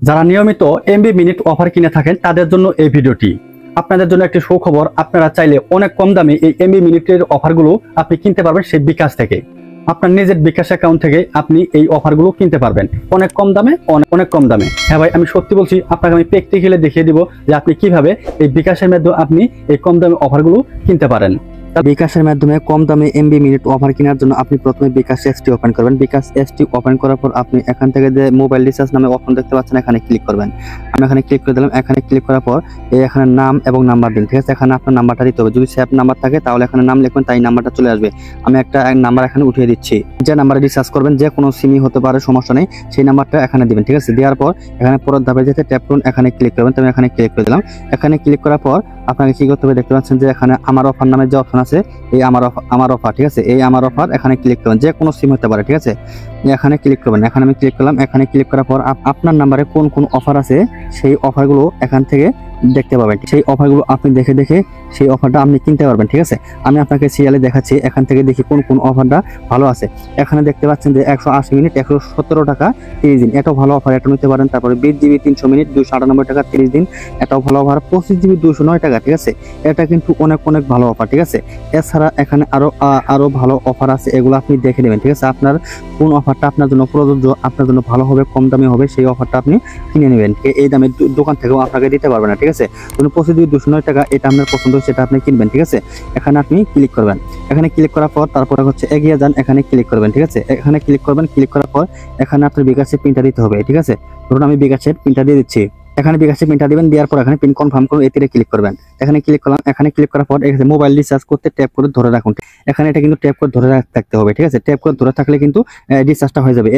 যারা নিয়মিত MB minute offer কিনে থাকেন তাদের জন্য এই ভিডিওটি। আপনাদের জন্য একটি সুখবর, আপনারা চাইলে অনেক কম দামে এই এমবি মিনিটের অফারগুলো আপনি কিনতে পারবেন সেই বিকাশ থেকে। আপনার নিজের বিকাশ অ্যাকাউন্ট থেকে আপনি এই অফারগুলো কিনতে পারবেন অনেক কম দামে, অনেক কম দামে। হ্যাঁ ভাই, আমি সত্যি বলছি, আপনাকে আমি প্র্যাকটিক্যালি দেখিয়ে দিব যে আপনি কিভাবে এই বিকাশের মাধ্যমে আপনি এই কম দামে অফারগুলো কিনতে পারেন। বিকাশের মাধ্যমে কম দামে এমবি মিনিট অফার কেনার জন্য আপনি প্রথমে বিকাশ এসটি ওপেন করবেন। বিকাশ এসটি ওপেন করার পর আপনি এখান থেকে যে মোবাইল রিচার্জ নামে অপশন দেখতে পাচ্ছেন, এখানে ক্লিক করবেন। আমি এখানে ক্লিক করে দিলাম। এখানে ক্লিক করার পর এখানে নাম এবং নাম্বার দিন, ঠিক আছে। এখানে আপনার নাম্বারটা দিতে হবে। যদি সেভ নাম্বার থাকে তাহলে এখানে নাম লিখবেন, তাই নাম্বারটা চলে আসবে। আমি একটা নাম্বার এখানে উঠিয়ে দিচ্ছি। যে নাম্বারে রিচার্জ করবেন, যে কোনো সিমই হতে পারে, সমস্যা নেই, সেই নাম্বারটা এখানে দিবেন, ঠিক আছে। দেওয়ার পর এখানে পরের ধাপে যেতে ট্যাপ করুন, এখানে ক্লিক করবেন। তো আমি এখানে ক্লিক করে দিলাম। এখানে ক্লিক করার পর আপনাকে কি করতে হবে দেখতে পাচ্ছেন যে এখানে আমার অফার নামে যে অপশন আছে, এই আমার অফার, ঠিক আছে। এই আমার অফার এখানে ক্লিক করবেন, যে কোনো সিম হতে পারে, ঠিক আছে। এখানে ক্লিক করবেন। এখানে আমি ক্লিক করলাম। এখানে ক্লিক করার পর আপনার নাম্বারে কোন কোন অফার আছে সেই অফারগুলো এখান থেকে দেখতে পাবেন। সেই অফারগুলো আপনি দেখে দেখে সেই অফারটা আপনি কিনতে পারবেন, ঠিক আছে। আমি আপনাকে সিরিয়ালে দেখাচ্ছি, এখান থেকে দেখি কোন কোন অফারটা ভালো আছে। এখানে দেখতে পাচ্ছেন যে 180 মিনিট 117 টাকা 30 দিন, এটাও ভালো অফার, এটা নিতে পারেন। তারপরে 20 জিবি 300 মিনিট 298 টাকা 30 দিন, এটাও ভালো অফার। 25 জিবি 209 টাকা, ঠিক আছে। এটা কিন্তু অনেক ভালো অফার, ঠিক আছে। এছাড়া এখানে আরো ভালো অফার আছে, এগুলো আপনি দেখে নেবেন, ঠিক আছে। আপনার কোন অফারটা আপনার জন্য প্রযোজ্য, আপনার জন্য ভালো হবে, কম দামে হবে, সেই অফারটা আপনি কিনে নেবেন। এই দামে দোকান থেকেও আপনাকে দিতে পারবে না, ঠিক আছে। 25 জিবি 209 টাকা, এটা আপনার পছন্দ, সেটা আপনি কিনবেন, ঠিক আছে। এখানে আপনি ক্লিক করবেন। এখানে ক্লিক করার পর তারপরে হচ্ছে এগিয়ে যান, এখানে ক্লিক করবেন, ঠিক আছে। এখানে ক্লিক করবেন। ক্লিক করার পর এখানে আপনার বিকাশের পিনটা দিতে হবে, ঠিক আছে। ধরুন আমি বিকাশের পিনটা দিয়ে দিচ্ছি। এখানে বিকাশের পিনটা দিবেন, দেওয়ার পর এখানে পিন কনফার্ম করুন, এতে ক্লিক করবেন। এখানে ক্লিক করলাম। এখানে ক্লিক করার পর এখানে মোবাইল রিচার্জ করতে ট্যাপ করে ধরে রাখুন। এখানে এটা কিন্তু ট্যাপ করে ধরে রাখতে হবে, ঠিক আছে। ট্যাপ করে ধরে থাকলে কিন্তু রিচার্জটা হয়ে যাবে।